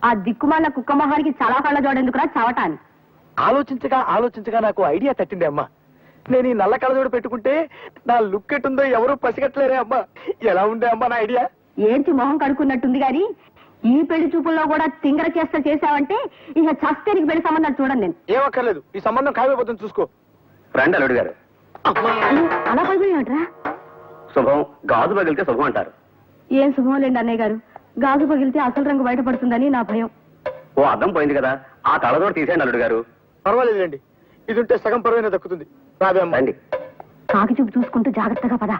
ఆ దిక్కుమాల కుక్క మొహానికి చాలా కళ్ళ జోడెందుకురా చావటాన్ని. ఆలోచించగా ఆలోచించగా నాకు ఐడియా తట్టింది అమ్మా. నేను ఈ నల్ల కళ్ళజోడు పెట్టుకుంటే నా లుక్ ఎట్టుందో ఎవరూ పసిగట్టలేరే అమ్మా. ఎలా ఉండే అమ్మా నా ఐడియా? ఏంటి మొహం కడుక్కున్నట్టుంది గాని ఈ పెళ్లి చూపుల్లో కూడా తింగర చేస్తా చేసావంటే ఇక చస్తే నీకు పెళ్లి సంబంధాలు చూడండి. నేను ఏమక్కర్లేదు, ఈ సంబంధం ఖాయమైపోతుంది చూసుకో. రండి అల్లుడు గారు. అలా పగిలినట్రా? శుభం, గాజు పగిలితే శుభం అంటారు. ఏం శుభం లేండి అన్నయ్య గారు, గాజు పగిలితే అసలు రంగు బయటపడుతుందని నా భయం. ఓ అద్దం పోయింది కదా, ఆ కళ్ళజోడు తీసేయండి అల్లుడు గారు. పర్వాలేదులేండి, ఇది ఉంటే సగం పరువైనా దక్కుతుంది. రాబే అమ్మా. రండి. కాకి చూపు చూసుకుంటూ జాగ్రత్తగా పద.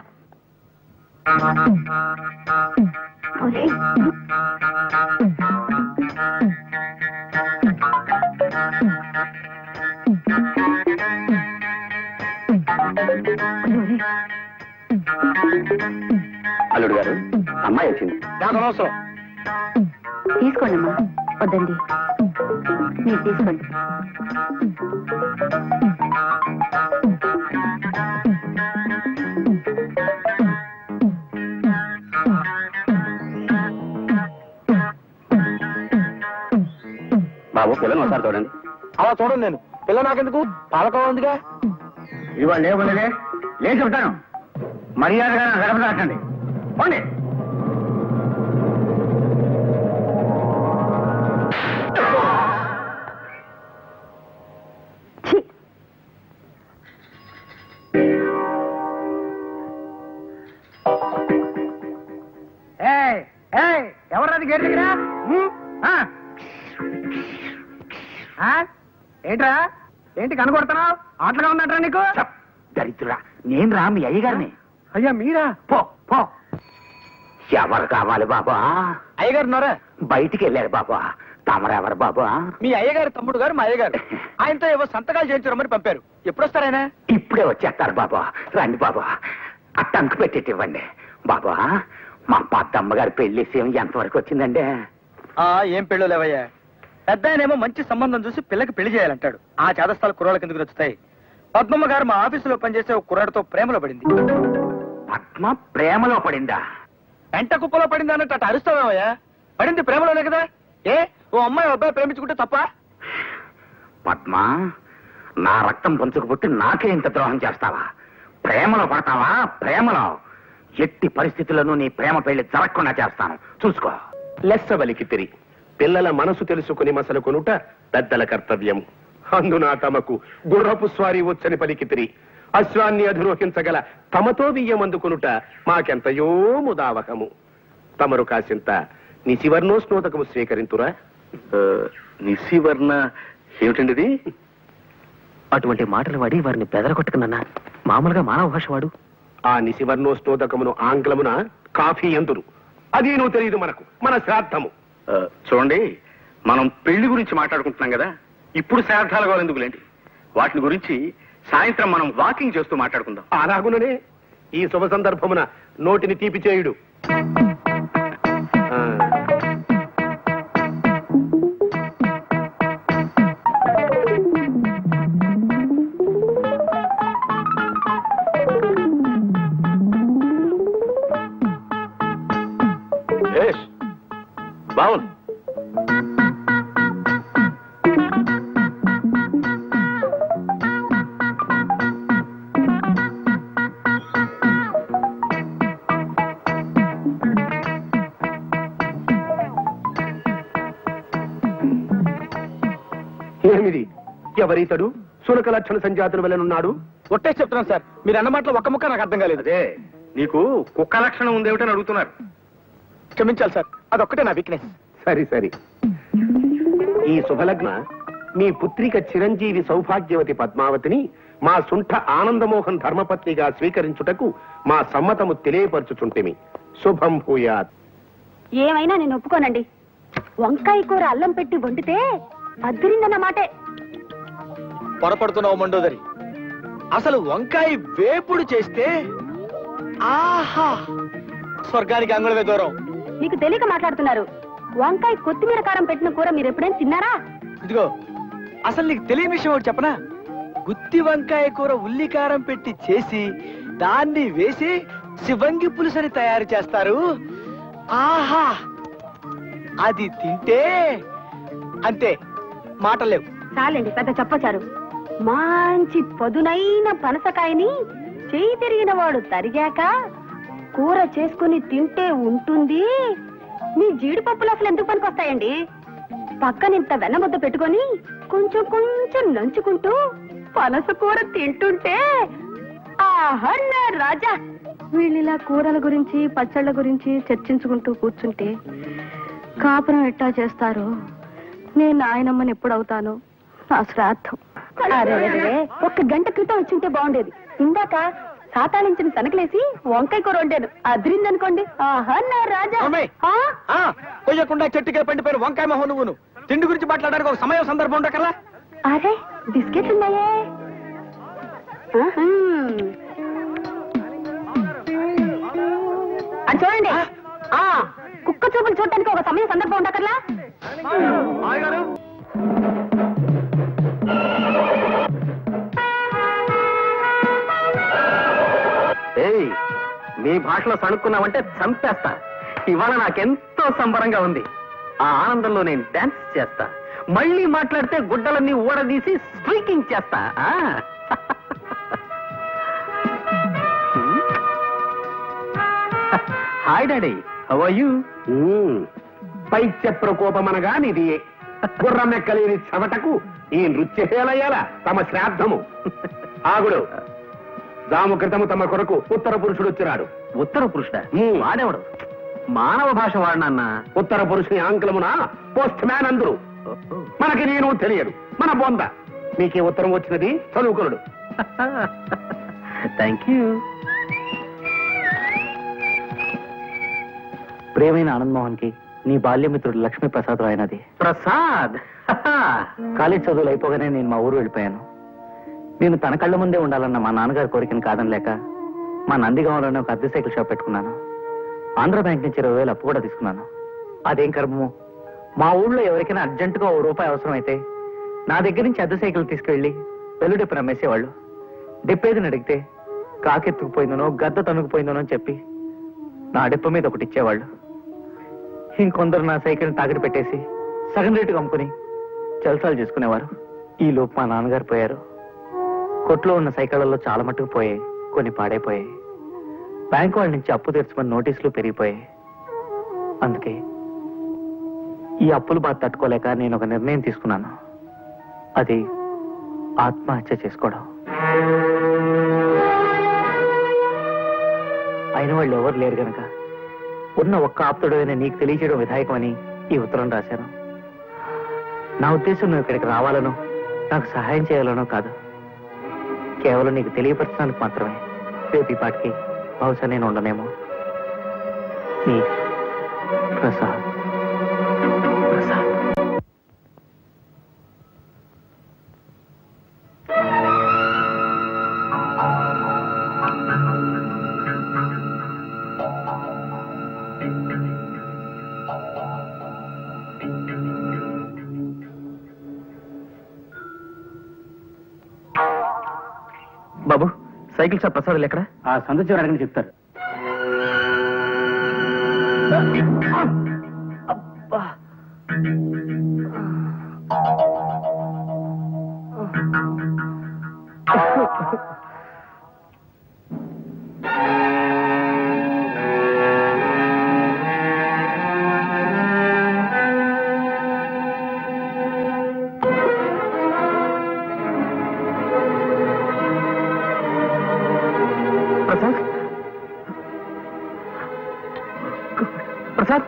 అల్లుడు గారు, అమ్మాయి వచ్చింది. నాకు అనవసరం. తీసుకోండి అమ్మా. వద్దండి, మీరు తీసుకోండి. బాబు పిల్లలు ఒకసారి చూడండి. అలా చూడండి, నేను పిల్ల నాకెందుకు, పాలకోవ ఉందిగా. ఇవాళ లేవులే లేచి ఉంటాను. మర్యాదగా గడపదాటండి. పోండి. ఎవరది గేట్ దగ్గర? ఏంట్రా, ఏంటి కనుగొడుతున్నావు? ఆటలుగా ఉన్నట్రా నీకు? దరిద్రుడా, నేను రా మీ అయ్యగారిని. అయ్యా మీరా? పో పో. ఎవరు కావాలి బాబా? అయ్యగారు ఉన్నారా? బయటికి వెళ్ళారు బాబా. తమరెవరు బాబా? మీ అయ్యగారు తమ్ముడు గారు మా అయ్యగారు. ఆయనతో ఏవో సంతకాలు చేయించరమ్మని పంపారు. ఎప్పుడు వస్తారాయన? ఇప్పుడే వచ్చేస్తారు బాబా. రండి బాబా, అట్టంకు పెట్టేటివ్వండి బాబా. మా పెద్దమ్మగారి పెళ్లి విషయం ఎంతవరకు వచ్చిందండి? ఏం పెళ్ళో లేవయ్యా. పెద్ద ఆయనేమో మంచి సంబంధం చూసి పిల్లకి పెళ్లి చేయాలంటాడు. ఆ చేదస్థాలు కుర్రాళ్ళకి ఎందుకు నచ్చుతాయి? పద్మమ్మ గారు మా ఆఫీసులో పనిచేసే ఒక కుర్రాడితో ప్రేమలో పడింది. పద్మ ప్రేమలో పడిందా? వెంట కుప్పలో పడింది అన్నట్టు అటు అరుస్తావేమయ్యా. పడింది ప్రేమలోనే కదా. ఏ ఓ అమ్మాయి అబ్బాయి ప్రేమించుకుంటే తప్ప? పద్మ, నా రక్తం పంచుకు పుట్టి నాకే ఇంత ద్రోహం చేస్తావా? ప్రేమలో పడతావా? ప్రేమలో ఎట్టి పరిస్థితుల్లోనూ నీ ప్రేమ పెళ్లి జరగకుండా చేస్తాను, చూసుకో. లెస్సవలికి తిరి పిల్లల మనసు తెలుసుకుని మసలు కొనుట పెద్దల కర్తవ్యం. అందున తమకు గుర్రపు స్వారీ వచ్చని పలికితిరి. అశ్వాన్ని అధిరోహించగల తమతో బియ్యమందుకొనుట మాకెంతయో ముదావహము. తమరు కాసింత నిశివర్ణోస్నోదకము స్వీకరింతురా. నిశివర్ణ ఏమిటండిది? అటువంటి మాటలు వాడి వారిని బెదరగొట్టుకున్నా. మామూలుగా మానవ భాష వాడు. ఆ నిశివర్ణోస్నోదకమును ఆంగ్లమున కాఫీ ఎందురు. అదేనో తెలియదు మనకు, మన శ్రాద్ధము. చూడండి, మనం పెళ్లి గురించి మాట్లాడుకుంటున్నాం కదా, ఇప్పుడు శ్రాద్ధాల గోలు ఎందుకులేండి. వాటిని గురించి సాయంత్రం మనం వాకింగ్ చేస్తూ మాట్లాడుకుందాం. అలాగుననే ఈ శుభ సందర్భమున నోటిని తీపి చేయుడు. బావుంది. ఏమిది? ఎవరీతడు? సునక లక్షణ సంజాతుల వలనున్నాడు. ఒట్టే చెప్తున్నాను సార్, మీరు అన్న మాటలో ఒక్క ముక్క నాకు అర్థం కాలేదు. అదే నీకు కుక్క లక్షణం ఉందేమిటని అడుగుతున్నారు. క్షమించాలి సార్, అదొక్కటే నా వీక్నెస్. సరి సరి. ఈ శుభలగ్న మీ పుత్రిక చిరంజీవి సౌభాగ్యవతి పద్మావతిని మా సుంఠ ఆనందమోహన్ ధర్మపత్నిగా స్వీకరించుటకు మా సమ్మతము తెలియపరచుచుంటిమి. శుభం భూయాత్. ఏమైనా నేను ఒప్పుకోనండి. వంకాయ కూర అల్లం పెట్టి వండితే అద్దరిందన్న మాటే. పొరపడుతున్నావు మండోదరి. అసలు వంకాయ వేపుడు చేస్తే ఆహా, స్వర్గానికి అంగుళమే దూరం. మీకు తెలియక మాట్లాడుతున్నారు. వంకాయ కొత్తిమీర కారం పెట్టిన కూర మీరు ఎప్పుడైనా తిన్నారా? ఇదిగో, అసలు నీకు తెలియని విషయం ఒకటి చెప్పనా? గుత్తి వంకాయ కూర ఉల్లికారం పెట్టి చేసి దాన్ని వేసి శివంగి పులుసని తయారు చేస్తారు. ఆహా, అది తింటే అంతే మాటలు లేవు. చాలండి పెద్ద చెప్పచారు. మంచి పదునైన పనసకాయని చేయి తిరిగిన వాడు తరిగాక కూర చేసుకుని తింటే ఉంటుంది. మీ జీడిపప్పులు అసలు ఎందుకు పనికొస్తాయండి? పక్కనింత వెన్నముద్ద పెట్టుకొని కొంచెం కొంచెం నంచుకుంటూ పనస కూర తింటుంటే ఆహా నా రాజా. వీళ్ళిలా కూరల గురించి పచ్చళ్ళ గురించి చర్చించుకుంటూ కూర్చుంటే కాపురం ఎట్టా చేస్తారు? నేను నాయనమ్మని ఎప్పుడవుతాను? నా శ్రాద్ధం. అరే ఒక్క గంట క్రితం వచ్చింటే బాగుండేది. ఇందాక సాతాళించిన తనకలేసి వంకాయ కూర వండాను, అదిరిందనుకోండి. ఆహా నా రాజా. అమ్మాయి, ఆ? కొయ్యకుండా చెట్టుకే పండిపోయిన వంకాయ మొహం నువ్వును. తిండి గురించి మాట్లాడడానికి ఒక సమయం సందర్భం ఉండకల్లా. అరే బిస్కెట్లు ఉన్నాయే. అది చూడండి. కుక్క చూపులు చూడటానికి ఒక సమయం సందర్భం ఉండకర్లా. ఏయ్, మీ భాషలో సణుక్కున్నావంటే చంపేస్తా. ఇవాళ నాకెంతో సంబరంగా ఉంది. ఆ ఆనందంలో నేను డాన్స్ చేస్తా. మళ్ళీ మాట్లాడితే గుడ్డలన్నీ ఊడదీసి స్ట్రీకింగ్ చేస్తా. Hi daddy, how are you? పైత్య ప్రకోపమనగా నిది గుర్రమెక్కలేని చెమటకు ఈ నృత్యహేళయాల తమ శ్రాద్ధము. ఆగుడు. జాము క్రితము తమ కొరకు ఉత్తర పురుషుడు వచ్చినాడు. ఉత్తర పురుషుడా? వాడేవాడు? మానవ భాష వాడినన్నా. ఉత్తర పురుషుని ఆంగ్లమున పోస్ట్ మ్యాన్ అందరు. మనకి నేను తెలియదు, మన బొంద. మీకే ఉత్తరం వచ్చినది చదువుకునుడు. Thank you. ప్రియమైన ఆనంద్ మోహన్ కి నీ బాల్యమిత్రుడు లక్ష్మీ ప్రసాద్ రాయనది. ప్రసాద్, కాలేజ్ చదువులు అయిపోగానే నేను మా ఊరు వెళ్ళిపోయాను. నేను తన కళ్ళ ముందే ఉండాలన్న మా నాన్నగారి కోరికను కాదనలేక మా నందిగాంలోనే ఒక అద్దె సైకిల్ షాప్ పెట్టుకున్నాను. ఆంధ్ర బ్యాంక్ నుంచి 20,000 అప్పు కూడా తీసుకున్నాను. అదేం కర్మము, మా ఊళ్ళో ఎవరికైనా అర్జెంటుగా ₹1 అవసరం అయితే నా దగ్గర నుంచి అద్దె సైకిల్ తీసుకెళ్లి వెల్లుడెప్పు నమ్మేసేవాళ్ళు. డిప్పేదిని అడిగితే కాకెత్తుకుపోయిందనో గద్ద తనుకుపోయిందనో అని చెప్పి నా డిప్ప మీద ఒకటి ఇచ్చేవాళ్ళు. ఇంకొందరు నా సైకిల్ని తాకట్టు పెట్టేసి సగం రేటుగా అమ్ముకుని జల్సాలు చేసుకునేవారు. ఈ లోపు మా నాన్నగారు పోయారు. కొట్లో ఉన్న సైకిళ్లలో చాలా మట్టుకు పోయాయి, కొన్ని పాడైపోయాయి. బ్యాంకు వాళ్ళ నుంచి అప్పు తీర్చమని నోటీసులు పెరిగిపోయాయి. అందుకే ఈ అప్పులు బాధ తట్టుకోలేక నేను ఒక నిర్ణయం తీసుకున్నాను. అది ఆత్మహత్య చేసుకోవడం. అయిన వాళ్ళు ఎవరు లేరు గనక ఉన్న ఒక్క ఆప్తుడైన నీకు తెలియచేయడం విధాయకమని ఈ ఉత్తరం రాశాను. నా ఉద్దేశం నువ్వు ఇక్కడికి రావాలనో నాకు సహాయం చేయాలనో కాదు, కేవలం నీకు తెలియపరచడానికి మాత్రమే. రేపు ఈ పాటికి బహుశా నేను ఉండనేమో. నీ ప్రసాద్. ప్రసాద్. బాబు, సైకిల్ షాప్ ప్రసాదులు ఎక్కడ? ఆ సంత చివరి అడగని చెప్తారు. ప్రసాద్,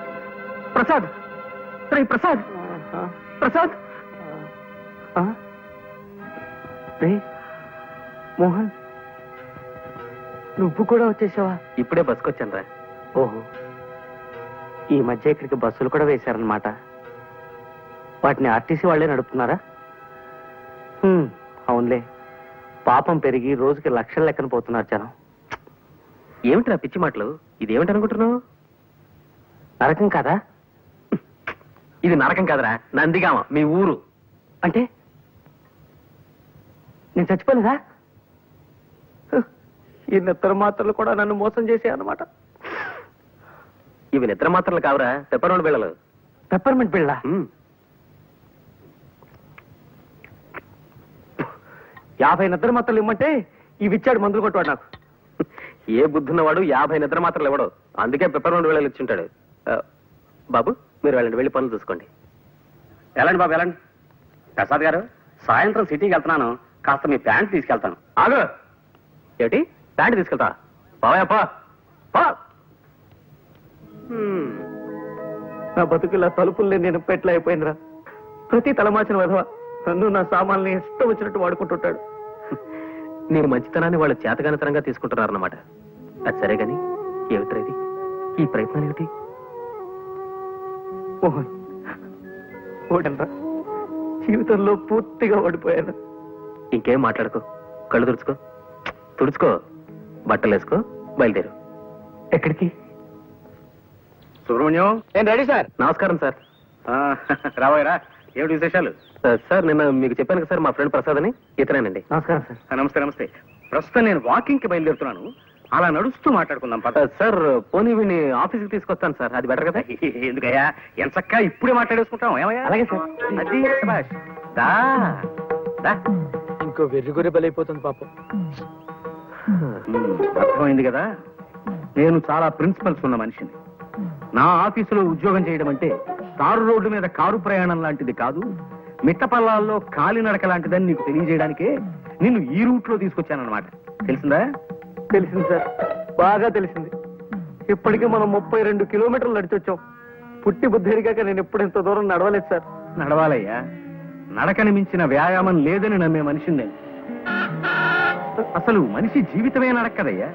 ప్రసాద్, రే ప్రసాద్, ప్రసాద్. రే మోహన్, నువ్వు కూడా వచ్చేసావా? ఇప్పుడే బస్సుకొచ్చాను రా. ఓహో, ఈ మధ్య ఇక్కడికి బస్సులు కూడా వేశారనమాట. వాటిని ఆర్టీసీ వాళ్లే నడుపుతున్నారా? అవునులే, పాపం పెరిగి రోజుకి లక్షల లెక్కన పోతున్నారు జనం. ఏమిటి పిచ్చి మాటలు? ఇదేమిటి అనుకుంటున్నావు? నరకం కాదా? ఇది నరకం కాదరా, నందిగామ, మీ ఊరు. అంటే నేను చచ్చిపోలేదా? ఈ నిద్ర మాత్రలు కూడా నన్ను మోసం చేసే అన్నమాట. ఇవి నిద్ర మాత్రలు కావురా, పెప్పర్మెంట్ బిళ్ళలు. పెప్పర్మెంట్ బిళ్ళ? 50 నిద్ర మాత్రలు ఇమ్మంటే ఇవి ఇచ్చాడు మందులు కొట్టువాడు నాకు. ఏ బుద్ధున్నవాడు 50 నిద్ర మాత్రం ఇవ్వడు. అందుకే పెప్పర్ వేళలు ఇచ్చుంటాడు. బాబు మీరు వెళ్ళండి, వెళ్ళి పనులు చూసుకోండి. వెళ్ళండి బాబు వెళ్ళండి. ప్రసాద్ గారు, సాయంత్రం సిటీకి వెళ్తున్నాను, కాస్త మీ ప్యాంట్ తీసుకెళ్తాను. ఆగు. ఏమిటి ప్యాంట్ తీసుకెళ్తా? పోయా పో. నా బతుకులా తలుపుల్ని నేను పెట్ల అయిపోయిందిరా. ప్రతి తలమాచిన విధవ నన్ను నా సామాన్లు ఇష్టం వచ్చినట్టు వాడుకుంటుంటాడు. నేను మంచితనాన్ని వాళ్ళు చేతగానితనంగా తీసుకుంటున్నారన్నమాట. అది సరే గాని ఏమిట్రా ఇది? ఈ ప్రయత్నం ఏమిటి? మోహన్, ఓడనరా, జీవితంలో పూర్తిగా ఓడిపోయాను. ఇంకేం మాట్లాడుకో, కళ్ళు తుడుచుకో, బట్టలు వేసుకో, బయలుదేరు. ఎక్కడికి? సుబ్రహ్మణ్యం, నేను రెడీ సార్. నమస్కారం సార్. రాబోయరా, ఏమిటి విశేషాలు? సార్ నిన్న మీకు చెప్పాను కదా సార్, మా ఫ్రెండ్ ప్రసాద్ అని, ఇతనేనండి. నమస్కారం సార్. నమస్తే. ప్రస్తుతం నేను వాకింగ్ కి బయలుదేరుతున్నాను. అలా నడుస్తూ మాట్లాడుకుందాం పద. సార్ పోనీ వీడిని ఆఫీస్కి తీసుకొస్తాను సార్, అది బెటర్ కదా? ఎందుకయ్యా, ఎంచక్కా ఇప్పుడే మాట్లాడేసుకుంటాం. ఏమయ్యా? అలాగే సార్. అది శభాష్. దా, దా. ఇంకో వెర్రిగొర్రె బలైపోతుంది పాపం. అర్థమైంది కదా, నేను చాలా ప్రిన్సిపల్స్ ఉన్న మనిషిని. నా ఆఫీసులో ఉద్యోగం చేయడం అంటే తారు రోడ్డు మీద కారు ప్రయాణం లాంటిది కాదు, మిట్టపల్లాల్లో కాలినడక లాంటిదని నీకు తెలియజేయడానికే నిన్ను ఈ రూట్ లో తీసుకొచ్చానన్నమాట. తెలిసిందా? తెలిసింది సార్, బాగా తెలిసింది. ఇప్పటికీ మనం 32 కిలోమీటర్లు నడిచొచ్చాం. పుట్టి బుద్ధి ఎరిగాక నేను ఎప్పుడు ఇంత దూరం నడవలేదు సార్. నడవాలయ్యా, నడకని మించిన వ్యాయామం లేదని నమ్మే మనిషిని నేను. అసలు మనిషి జీవితమే నడక్కదయ్యా.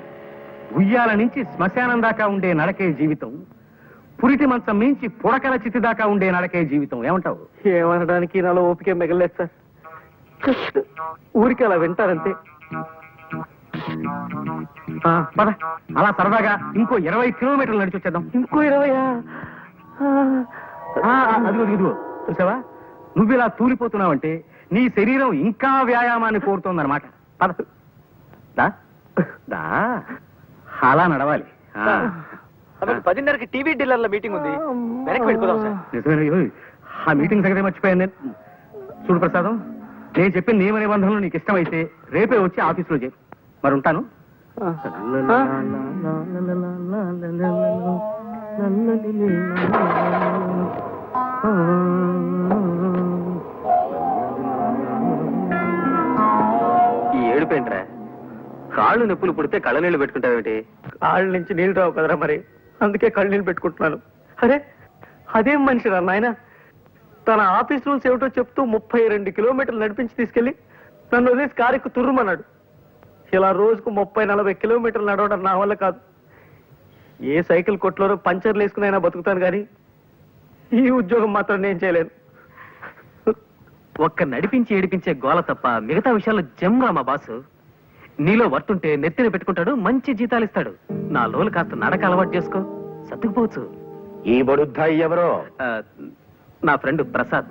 ఉయ్యాల నుంచి శ్మశానం దాకా ఉండే నడకే జీవితం, పురిటి మంచం మించి పుడకల చితి దాకా ఉండే నడకే జీవితం. ఏమంటావు? ఏమనడానికి నాలో ఓపిక మిగలేదు సార్. జస్ట్ ఊరికి అలా వింటారంతే. పద, అలా సరదాగా ఇంకో 20 కిలోమీటర్లు నడిచి వచ్చేద్దాం. ఇంకో 20? అదిగో చూసావా, నువ్వు ఇలా తూలిపోతున్నావంటే నీ శరీరం ఇంకా వ్యాయామాన్ని కోరుతోందన్నమాట. పద, దా, దా. అలా నడవాలి. 10:30కి టీవీ డీలర్ల మీటింగ్ ఉంది, వెనక్కి వెళ్ళిపోదాం సార్. నిజమే, ఆ మీటింగ్ సంగతి మర్చిపోయాను నేను. చూడు ప్రసాదం, నేను చెప్పిన నియమ నిబంధనలు నీకు ఇష్టమైతే రేపే వచ్చి ఆఫీసులో చేయి. మరి ఉంటాను. ఈ ఏడుపేంట్రా? కాళ్ళు నొప్పులు పుడితే కళ్ళ నీళ్లు పెట్టుకుంటావేమిటి? కాళ్ళ నుంచి నీళ్ళు రావు కదరా, మరి అందుకే కళ్ళు నీళ్ళు పెట్టుకుంటున్నాను. అరే అదేం మనిషిరా నాయన, తన ఆఫీస్ రూల్స్ ఏమిటో చెప్తూ 32 కిలోమీటర్లు నడిపించి తీసుకెళ్లి నన్ను వదిలేసి కారెక్కు తుర్రుమన్నాడు. ఇలా రోజుకు 30-40 కిలోమీటర్లు నడవడం నా వల్ల కాదు. ఏ సైకిల్ కొట్లోనో పంచర్లు వేసుకునైనా బతుకుతాను కానీ ఈ ఉద్యోగం మాత్రం నేను చేయలేను. ఒక్క నడిపించి ఏడిపించే గోల తప్ప మిగతా విషయాల్లో జమ్రా మా బాసు. నీలో వర్తుంటే నెత్తిన పెట్టుకుంటాడు, మంచి జీతాలు ఇస్తాడు. నా లోలు కాస్త నడక అలవాటు చేసుకో, సర్దుకుపోవచ్చు. ఈ బడుద్దాయి ఎవరో? నా ఫ్రెండ్ ప్రసాద్.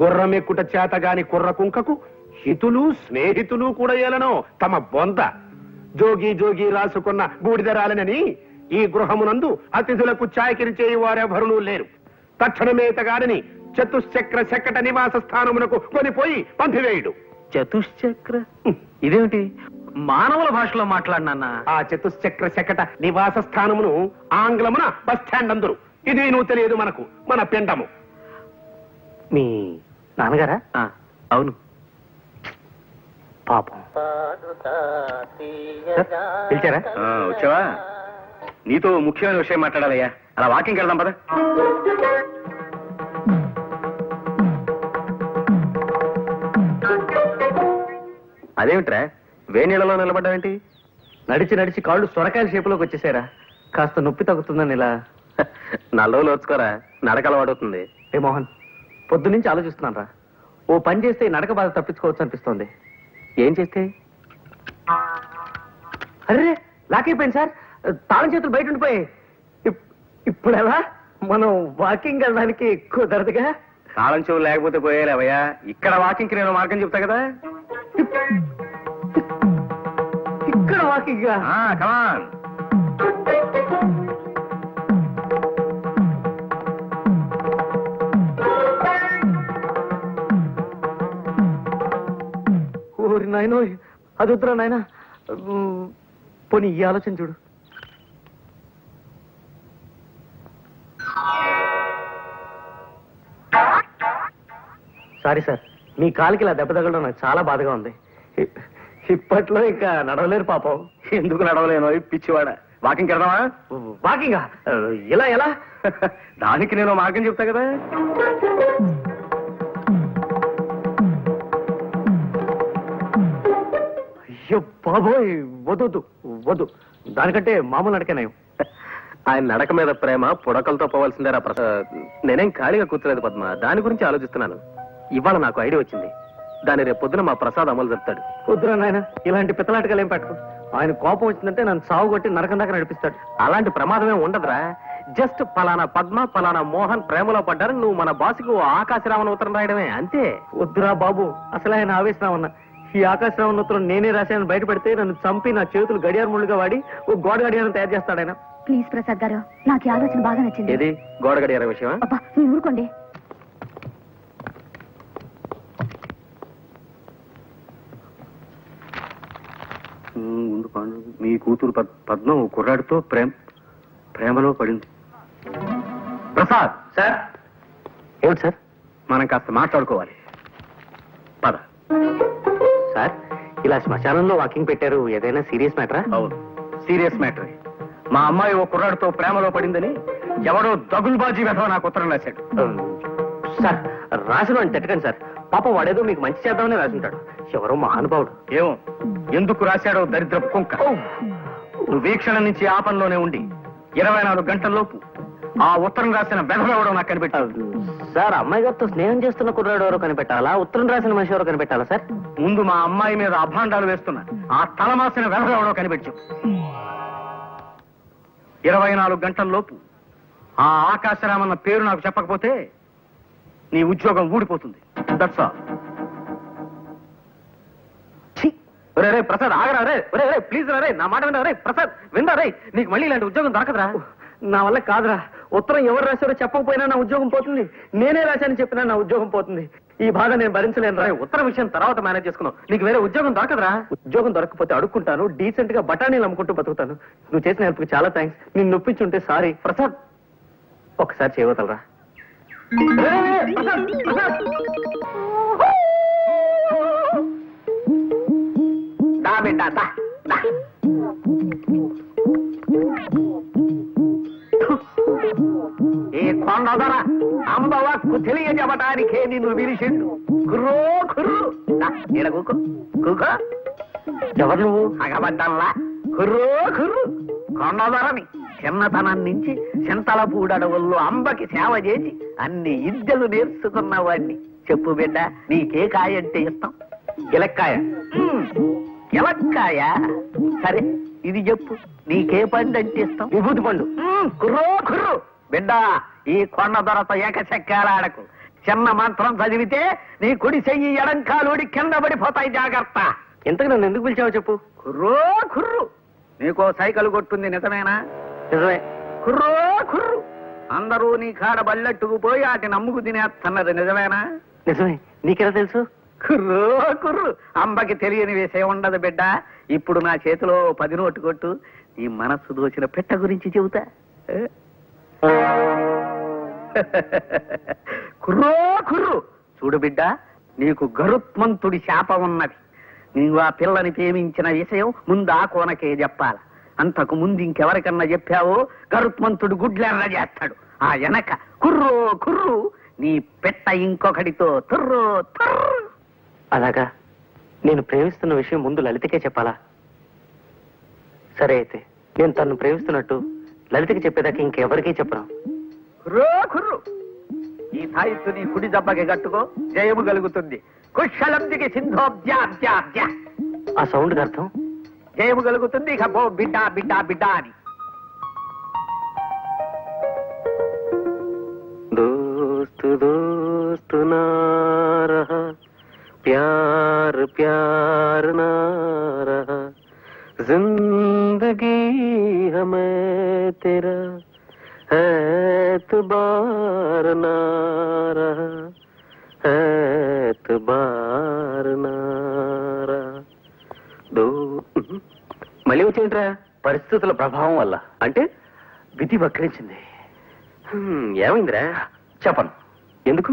గుర్రం ఎక్కుట చేతగాని కుర్ర కుంకకు హితులు స్నేహితులు కూడా ఏలనో తమ బొంద. జోగి రాసుకున్న బూడిదరాలనని ఈ గృహమునందు అతిథులకు చాయకిరి వారెవరునూ లేరు. తక్షణమేతగాడని చతుశ్చక్ర శకట నివాస స్థానమునకు కొనిపోయి పంపివేయుడు. చతుశ్చక్ర ఇదేమిటి? మానవుల భాషలో మాట్లాడినా? ఆ చతుశ్చక్ర శకట నివాస స్థానమును ఆంగ్లమున బస్ స్టాండ్ అందరు. ఇది నువ్వు తెలియదు మనకు, మన పిండము. మీ నాన్నగారా? అవును. పాపం. పిలిచారా? వచ్చావా? నీతో ముఖ్యమైన విషయం మాట్లాడాలయ్యా. అలా వాకింగ్ వెళ్దాం పద. అదేమిట్రా వేణీళ్ళలో నిలబడ్డావేంటి? నడిచి నడిచి కాళ్ళు సొరకాయల షేపులోకి వచ్చేసారా, కాస్త నొప్పి తగ్గుతుందని ఇలా. నల్లవులు ఓర్చుకోరా, నడక అలవాడుతుంది. ఏ మోహన్, పొద్దునుంచి ఆలోచిస్తున్నాను రా. ఓ పని చేస్తే ఈ నడక బాధ తప్పించుకోవచ్చు అనిపిస్తోంది. ఏం చేస్తే? అరే లాక్ అయిపోయింది సార్, తాళం చేతులు బయట ఉండిపోయాయి. ఇప్పుడు ఎలా? మనం వాకింగ్ వెళ్ళడానికి కుదరదుగా. తాళం చెవులు లేకపోతే పోయేలేవయ్యా. ఇక్కడ వాకింగ్ నేను మార్గం చెప్తా కదా. ఇక్కడ వాకింగ్? కమాన్. ఊరి నాయనో అది వద్దురా నాయన. పోనీ ఈ ఆలోచన చూడు. సారీ సార్, మీ కాలికి ఇలా దెబ్బ తగలడం నాకు చాలా బాధగా ఉంది. ఇప్పట్లో ఇంకా నడవలేరు పాపం. ఎందుకు నడవలేను పిచ్చివాడ? వాకింగ్ వెళ్దామా? వాకింగా? ఇలా ఎలా? దానికి నేను మార్గం చెప్తా కదా. అయ్యో బాబోయ్, వద్దు వద్దు. దానికంటే మామూలు నడకే నయం. ఆయన నడక మీద ప్రేమ పుడకలతో పోవాల్సిందేరా ప్రసాద్. నేనేం ఖాళీగా కూర్చోలేదు పద్మ, దాని గురించి ఆలోచిస్తున్నాను. ఇవాళ నాకు ఐడియా వచ్చింది. దాన్ని రేపు పొద్దున మా ప్రసాద్ అమలు చెప్తాడు. వద్దురా నాయన, ఇలాంటి పిత్తలాటకాలు ఏం పట్టుకో. ఆయన కోపం వచ్చిందంటే నన్ను సాగు కొట్టి నరకం దాకా నడిపిస్తాడు. అలాంటి ప్రమాదమే ఉండదురా. జస్ట్ పలానా పద్మ పలానా మోహన్ ప్రేమలో పడ్డారు, నువ్వు మన బాసుకు ఆకాశరామన్ ఉత్తరం రాయడమే, అంతే. వద్దురా బాబు, అసలు ఆయన ఆవేశరామన్న. ఈ ఆకాశరామన్ ఉత్తరం నేనే రాశానని బయట పెడితే నన్ను చంపి నా చేతులు గడియార ముళ్ళుగా వాడి ఓ గోడ గడియారం తయారు చేస్తాడు ఆయన. ప్లీజ్ ప్రసాద్ గారు, నాకు ఈ ఆలోచన బాగా నచ్చింది. ఏది గోడ గడియార విషయమా? అబ్బా మీరు ఊరుకోండి. ముందు పాండు, మీ కూతురు పద్మ ఓ కుర్రాడితో ప్రేమలో పడింది. ప్రసాద్ సార్. ఏమిటి సార్? మనం కాస్త మాట్లాడుకోవాలి, పద. సార్, ఇలా శ్మశానంలో వాకింగ్ పెట్టారు, ఏదైనా సీరియస్ మ్యాటరా? అవును, సీరియస్ మ్యాటర్. మా అమ్మాయి ఓ కుర్రాడితో ప్రేమలో పడిందని ఎవడో దగుల్బాజీ వెధవ నాకు ఉత్తరం రాశాడు. సార్, రాసిన అని తిట్టకండి సార్. పాప వాడేదో మీకు మంచి చేద్దామని రాసింటాడు. ఎవరో మహానుభావుడు. ఏమో ఎందుకు రాశాడో దరిద్రపు కుంక. నువ్వు వీక్షణ నుంచి ఆ పనిలోనే ఉండి 24 గంటల్లోపు ఆ ఉత్తరం రాసిన వెధవెవడో నాకు కనిపెట్టాడు. సార్, అమ్మాయి గారితో స్నేహం చేస్తున్న కుర్రాడు ఎవరో కనిపెట్టాలా, ఉత్తరం రాసిన మనిషి ఎవరో కనిపెట్టాలా సార్? ముందు మా అమ్మాయి మీద అభాండాలు వేస్తున్నా ఆ తలమాసిన వెధవెవడో కనిపెట్టు. 24 గంటల్లోపు ఆ ఆకాశరామన్న పేరు నాకు చెప్పకపోతే నీ ఉద్యోగం ఊడిపోతుంది. That's all. రే ప్రసాద్, ఆగరా రే. రే ప్లీజ్ రా రే, నా మాట వినరా రే. ప్రసాద్ వినరా రే, నీకు మళ్ళీ ఇలాంటి ఉద్యోగం దొరకదురా. నా వల్ల కాదురా. ఉత్తరం ఎవరు రాశారో చెప్పకపోయినా నా ఉద్యోగం పోతుంది. నేనే రాశానని చెప్పినా నా ఉద్యోగం పోతుంది. ఈ బాధ నేను భరించలేను రా. ఉత్తరం విషయం తర్వాత మేనేజ్ చేసుకున్నావు, నీకు వేరే ఉద్యోగం దొరకదురా. ఉద్యోగం దొరకకపోతే అడుక్కుంటాను, డీసెంట్ గా బఠానీలు అమ్ముకుంటూ బతుకుతాను. నువ్వు చేసిన హెల్ప్కి చాలా థ్యాంక్స్. నిన్ను నొప్పించుంటే సారీ. ప్రసాద్ ఒకసారి చేయవతలరా. దా బిడ్డ దా. ఈ కొండదొర అంబవక్కు తెలియజెప్పటానికే నిన్ను విరిసిండు. కుర్రో కుర్రు ఈడ కూకో కూకో. ఎవరు నువ్వు? అగబడ్డంలా కుర్రో కుర్రు. కొండదొరని చిన్నతనం నుంచి చింతలపూడడవుల్లో అంబకి సేవ చేసి అన్ని విద్యలు నేర్చుకున్న వాడిని. చెప్పు బిడ్డ, నీకే కాయ అంటే ఇష్టం? గిలక్కాయ. గిలక్కాయ? సరే ఇది చెప్పు, నీకే పండు అంటే ఇష్టం? విభూతి పండు. కుర్రో కుర్రు బిడ్డ, ఈ కొండ దొరత ఏకచక్రాడకు. చిన్న మంత్రం చదివితే నీ కుడి చెయ్యి ఎడంకాలుడి కింద పడిపోతాయి, జాగ్రత్త. ఇంతకు నన్ను ఎందుకు పిలిచావో చెప్పు. కుర్రో కుర్రు, నీకో సైకిల్ కొట్టుంది నిజమేనా? నిజమే. కుర్రో కుర్రు, అందరూ నీ కాడ బల్లెట్టుకు పోయి వాటి నమ్ముకు తినేస్తున్నది నిజమేనా? నిజమే. నీకెలా తెలుసు? కుర్రో కుర్రు, అంబకి తెలియని విషయం ఉండదు బిడ్డ. ఇప్పుడు నా చేతిలో 10 నోటు కొట్టు, నీ మనస్సు దోచిన పెట్ట గురించి చెబుతా. కుర్రో కుర్రు, చూడు బిడ్డ, నీకు గరుత్మంతుడి శాపం ఉన్నది. నీవు ఆ పిల్లని ప్రేమించిన విషయం ముందు ఆ కోనకే చెప్పాల. అంతకు ముందు ఇంకెవరికన్నా చెప్పావో గరుత్మంతుడు గుడ్లెర్ర చేస్తాడు. ఆ వెనక కుర్రో కుర్రు, నీ పెట్ట ఇంకొకటితో తుర్రో తుర్రు. అలాగా? నేను ప్రేమిస్తున్న విషయం ముందు లలితకే చెప్పాలా? సరే అయితే నేను తను ప్రేమిస్తున్నట్టు లలితకి చెప్పేదాకా ఇంకెవరికీ చెప్పను. కుర్రో కుర్రు, ఈ సాయిత్తు నీ కుడి దెబ్బకి కట్టుకో, జయము కలుగుతుంది. కుశలందికి సింధోబ్జాబ్జాబ్జ. ఆ సౌండ్ అర్థం? జయము కలుగుతుంది. ఇక పో బిడ్డ బిడ్డ బిడ్డ అని. దోస్తు దోస్తు నా రహా, ప్యార్ ప్యార్ నా రహా, జిందగీ హమే తెరా एतबार ना रहा, एतबार ना रहा. ఏమిట్రా? పరిస్థితుల ప్రభావం వల్ల. అంటే విధి వక్రించింది. ఏమైందిరా? చెప్పను. ఎందుకు?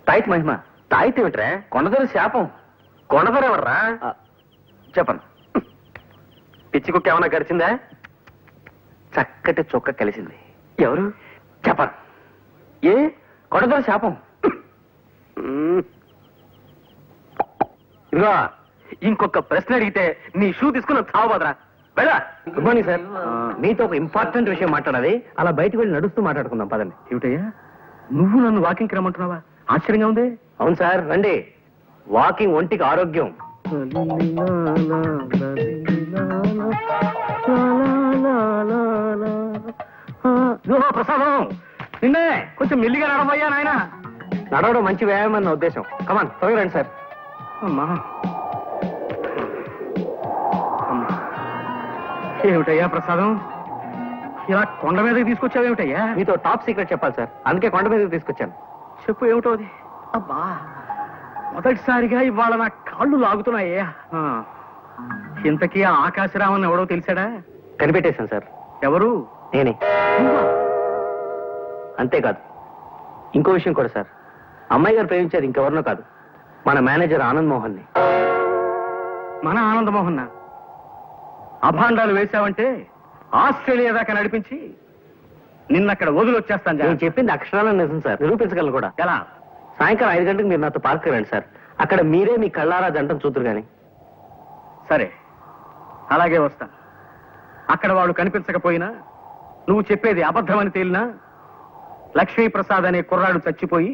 తాయిత్ మహిమ. తాయితే ఏమిట్రా? కొండదొర శాపం. కొండదొర ఎవర్రా? చెప్పను. పిచ్చి కుక్క ఏమన్నా గడిచిందా? చక్కటి చొక్క కలిసింది. ఎవరు? చెప్పను. ఏ? కొండదొర శాపం. ఇదిగో, ఇంకొక ప్రశ్న అడిగితే నీ షూ తీసుకుని చావబోదరా. వెళ్ళా. Good morning sir. మీతో ఒక ఇంపార్టెంట్ విషయం మాట్లాడాలి. అలా బయటికి వెళ్ళి నడుస్తూ మాట్లాడుకుందాం పదండి. ఏమిటయ్యా, నువ్వు నన్ను వాకింగ్కి రమ్మంటున్నావా? ఆశ్చర్యంగా ఉంది. అవును సార్, రండి. వాకింగ్ ఒంటికి ఆరోగ్యం. ప్రసాదం, నిన్నే కొంచెం మెల్లిగా నడవయ్యా నాయన. నడవడం మంచి వ్యాయామం అన్న ఉద్దేశం. కమాన్, త్వరగా రండి సార్. అమ్మా, ఏమిటయ్యా ప్రసాదం, ఇలా కొండ మీదకి తీసుకొచ్చావేమిటయ్యా? మీతో టాప్ సీక్రెట్ చెప్పాలి సార్, అందుకే కొండ మీదకి తీసుకొచ్చాను. చెప్పు, ఏమిటో అది? అబ్బా, మొదటిసారిగా ఇవాళ నా కాళ్ళు లాగుతున్నాయ్యా. ఇంతకీ ఆ ఆకాశరామన్ ఎవడో తెలిసాడా? కనిపెట్టేశాను సార్. ఎవరు? నేనే. అంతేకాదు, ఇంకో విషయం కూడా సార్. అమ్మాయి గారు ప్రేమించేది ఇంకెవరినో కాదు, మన మేనేజర్ ఆనంద్ మోహన్ ని. మన ఆనందమోహన్? అభాండాలు వేశావంటే ఆస్ట్రేలియా దాకా నడిపించి నిన్నక్కడ వదిలొచ్చేస్తాను. నేను చెప్పింది అక్షరాలను నిజం సార్, నిరూపించగలను కూడా. ఎలా? సాయంకాలం 5 గంటలకు మీరు నాతో పార్క్ రండి సార్. అక్కడ మీరే మీ కళ్ళారా జంటను చూద్దరు గాని. సరే, అలాగే వస్తా. అక్కడ వాడు కనిపించకపోయినా, నువ్వు చెప్పేది అబద్ధమని తేలినా, లక్ష్మీప్రసాద్ అనే కుర్రాడు చచ్చిపోయి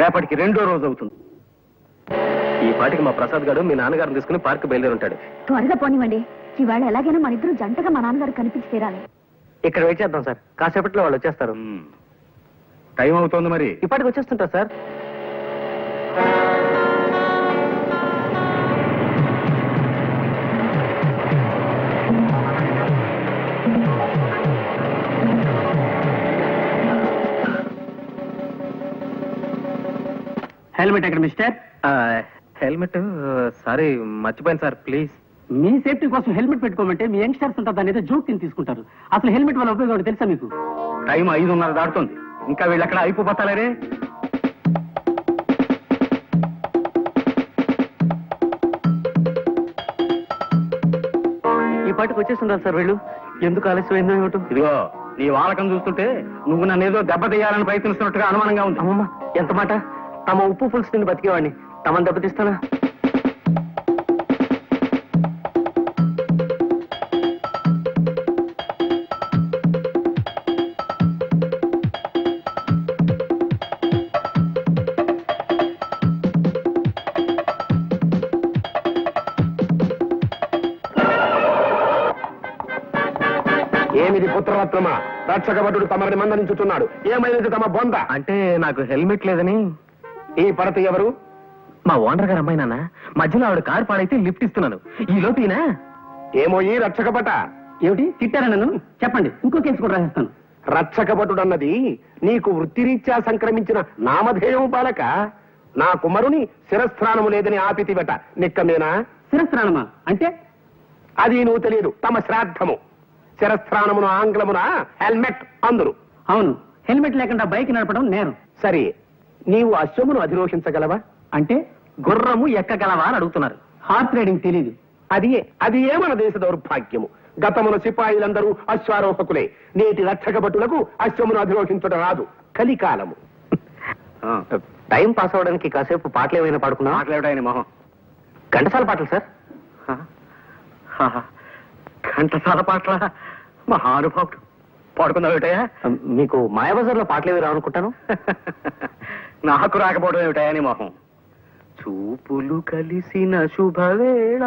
రేపటికి 2వ రోజు అవుతుంది. ఈ పాటికి మా ప్రసాద్ గారు మీ నాన్నగారిని తీసుకుని పార్క్ బయలుదేరుంటాడు. త్వరగా పోనివ్వండి. ఈవేళ ఎలాగైనా మన ఇద్దరు జంటగా మా నాన్నగారు కనిపించి తీరాలి. ఇక్కడ వెయిట్ చేద్దాం సార్, కాసేపట్లో వాళ్ళు వచ్చేస్తారు. టైం అవుతోంది మరి. ఇప్పటికి వచ్చేస్తుంటారు సార్. హెల్మెట్ ఎక్కడ మిస్టర్? హెల్మెట్ సారీ, మర్చిపోయాను సార్, ప్లీజ్. మీ సేఫ్టీ కోసం హెల్మెట్ పెట్టుకోమంటే మీ యంగ్స్టర్స్ ఉంటారు దాని ఏదో జోక్ కింద తీసుకుంటారు. అసలు హెల్మెట్ వల్ల ఉపయోగం తెలుసా మీకు? టైం 5:30 దాటుతుంది, ఇంకా వీళ్ళు ఎక్కడ అయిపోతారే. ఈ పాటికి వచ్చేస్తుంటారు సార్ వీళ్ళు. ఎందుకు ఆలస్యమైందో ఏమిటో. ఇదిగో, నీ వాలకం చూస్తుంటే నువ్వు నన్ను ఏదో దెబ్బతీయాలని ప్రయత్నిస్తున్నట్టుగా అనుమానంగా ఉంది. అమ్మమ్మ, ఎంత మాట! తమ ఉప్పు పులుసు తిని బతికేవాడిని తమను దెబ్బతీస్తానా? ఏమిది పుత్రరత్నమా? రక్షక భటుడు తమని మందలించుతున్నాడు. ఏమైనది తమ బొంద? అంటే నాకు హెల్మెట్ లేదని. ఈ పడత ఎవరు? మా ఓనర్ గారు అమ్మాయి నాన్న. మధ్యలో ఆవిడ కారు పాడైతే లిఫ్ట్ ఇస్తున్నాను. ఈ లోపీనా? ఏమో ఈ రక్షక భట. ఏమిటి తిట్టారా నన్ను? చెప్పండి, ఇంకో కేసు కూడా రాసేస్తాను. రక్షక భటుడన్నది నీకు వృత్తిరీత్యా సంక్రమించిన నామధేయం బాలక. నా కుమారుని శిరస్త్రాణము లేదని ఆపితివట. నిక్కమేనా? శిరస్త్రాణమా అంటే? అది నువ్వు తెలియదు. తమ శ్రాద్ధము. శిరస్త్రాణమును ఆంగ్లమున హెల్మెట్ అందురు. అవును, హెల్మెట్ లేకుండా బైక్ నడపడం నేరం. సరే, నీవు అశ్వమును అధిరోహించగలవా? అంటే గుర్రము ఎక్కగలవా అని అడుగుతున్నారు. హార్స్ రైడింగ్ తెలీదు. అది ఏ మన దేశ దౌర్భాగ్యము. గతమున సిపాయిలందరూ అశ్వారోహకులే. నేటి రక్షక భటులకు అశ్వమును అధిరోహించడం రాదు. కలికాలము. టైం పాస్ అవడానికి కాసేపు పాటలు ఏమైనా పాడుకున్నా? మాట్లాడాయని మొహం. ఘంటసాల పాటలు సార్. ఘంటసాల పాటల మహానుభావుడు. పాడుకుందావుటయా? మీకు మాయాబజార్లో పాటలు ఏవి రావనుకుంటాను. నాకు రాకపోవడం ఏమిటాయని మొహం. చూపులు కలిసిన శుభవేళ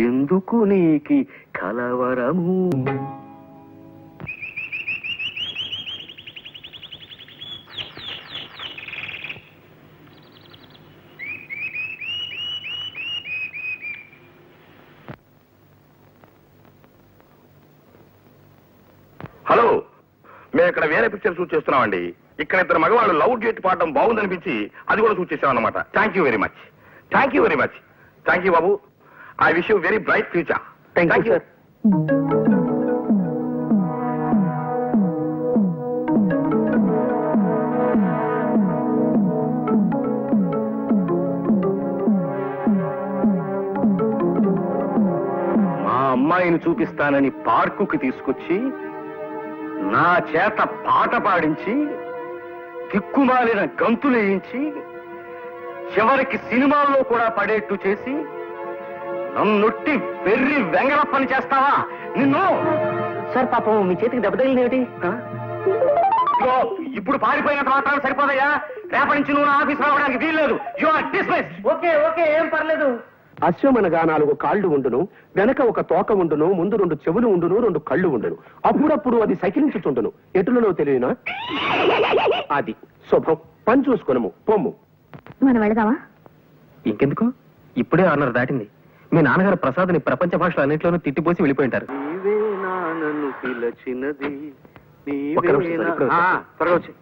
ఎందుకు నీకి కలవరము. హలో, మేము ఇక్కడ వేరే పిక్చర్ షూట్ చేస్తున్నామండి. ఇక్కడ 2 మగవాళ్ళు లవ్ డేట్ పాడడం బాగుందనిపించి అది కూడా షూట్ చేసాం అనమాట. Thank you very much. Thank you very much. Thank you Babu. I wish you very bright future. Thank you sir. మా అమ్మాయిని చూపిస్తానని పార్కుకి తీసుకొచ్చి నా చేత పాట పాడించి దిక్కుమాలిన గంతులేయించి చివరికి సినిమాల్లో కూడా పడేట్టు చేసి నన్నొట్టి వెర్రి వెంగళప్పని చేస్తావా నిన్ను? సార్ పాపం మీ చేతికి దెబ్బ తగిలింది ఏమిటి? ఇదిగో, ఇప్పుడు పారిపోయినంత మాత్రాలు సరిపోదయ్యా. రేపటి నుంచి నువ్వు నా ఆఫీస్ రావడానికి వీల్లేదు. You are dismiss. Okay okay, ఏం పర్లేదు. అశ్వమనగా 4 కాళ్ళు ఉండును, వెనక ఒక తోక ఉండును, ముందు 2 చెవులు ఉండును, 2 కళ్ళు ఉండును. అప్పుడప్పుడు అది సకిలించుచుండును. ఎటులలో తెలియనా? అది శుభం. పని చూసుకునము, పొమ్ము. మనం వెళదామా? ఇంకెందుకు, ఇప్పుడే 6:30 దాటింది. మీ నాన్నగారు ప్రసాద్ని ప్రపంచ భాషలో అన్నింటిలోనూ తిట్టిపోసి వెళ్ళిపోయింటారు. ఒక్క నిమిషం సార్, ఇప్పుడే వచ్చేస్తా. త్వరగా వచ్చి.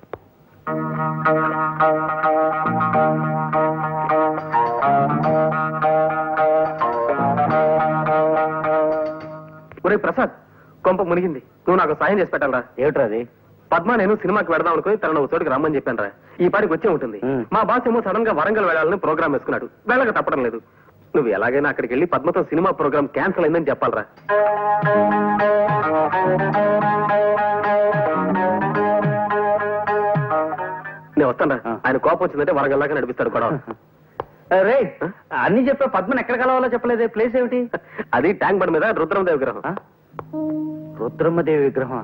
ఒరే ప్రసాద్, కొంప మునిగింది. నువ్వు నాకు సాయం చేసి పెట్టాలరా. ఏమిట్రా అది? పద్మ నేను సినిమాకి వెళదాం అనుకుని తనను ఒక చోటుకి రమ్మని చెప్పాను రా. ఈ పాటికి వచ్చే ఉంటుంది. మా బాస్ ఏమో సడన్ గా వరంగల్ వెళ్ళాలని ప్రోగ్రామ్ వేసుకున్నాడు. వెళ్ళక తప్పడం లేదు. నువ్వు ఎలాగైనా అక్కడికి వెళ్ళి పద్మతో సినిమా ప్రోగ్రామ్ క్యాన్సిల్ అయిందని చెప్పాలరా. నేను వస్తాను రా. ఆయన కోపం వచ్చిందంటే వరంగల్ దాకా నడిపిస్తాడు కూడా. రే, అన్ని చెప్పే పద్మని ఎక్కడ కలవాలో చెప్పలేదే. ప్లేస్ ఏమిటి? అది ట్యాంక్ బండ్ మీద రుద్రమదేవి విగ్రహం. రుద్రమ్మదేవి విగ్రహం.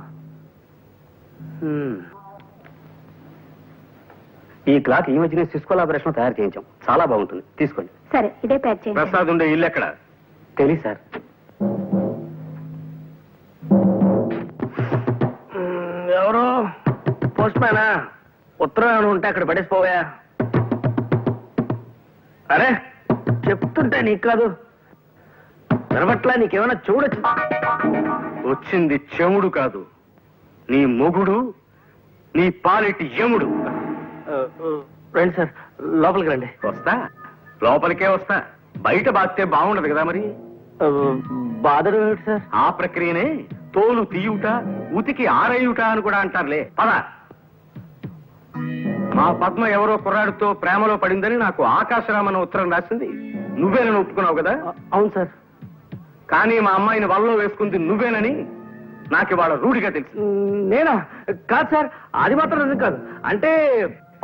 ఈ క్లాక్ ఈ మధ్యనే సిస్కో లాబరేషన్ తయారు చేయించాం. చాలా బాగుంటుంది, తీసుకోండి. సరే, ఇదే ప్యాక్ చేయండి. ప్రసాద్ ఉండే ఇల్లు ఎక్కడ? తెలియదు సార్. ఎవరు? పోస్ట్ మ్యానా? ఉత్తరం ఏమైనా ఉంటే అక్కడ పడేసిపోయా. అరే, చెప్తుంటే నీకు కాదు వినబట్లా? నీకేమైనా చూడొచ్చు. వచ్చింది చెముడు కాదు, నీ మొగుడు, నీ పాలిటి యముడు. రండి సార్, లోపలికి రండి. వస్తా, లోపలికే వస్తా. బయట బాస్తే బాగుండదు కదా మరి. బాధలు ఏమిటి సార్? ఆ ప్రక్రియనే తోలు తీయుట, ఉతికి ఆరేయుట అని కూడా అంటారులే. పద. మా పద్మ ఎవరో కుర్రాడితో ప్రేమలో పడిందని నాకు ఆకాశరామన్న ఉత్తరం రాసింది. నువ్వేనని ఒప్పుకున్నావు కదా? అవును సార్. కానీ మా అమ్మాయిని వల్లో వేసుకుంది నువ్వేనని నాకు ఇవాళ రూఢిగా తెలుసు. నేనా? కాదు సార్, అది మాత్రం నిజం కాదు. అంటే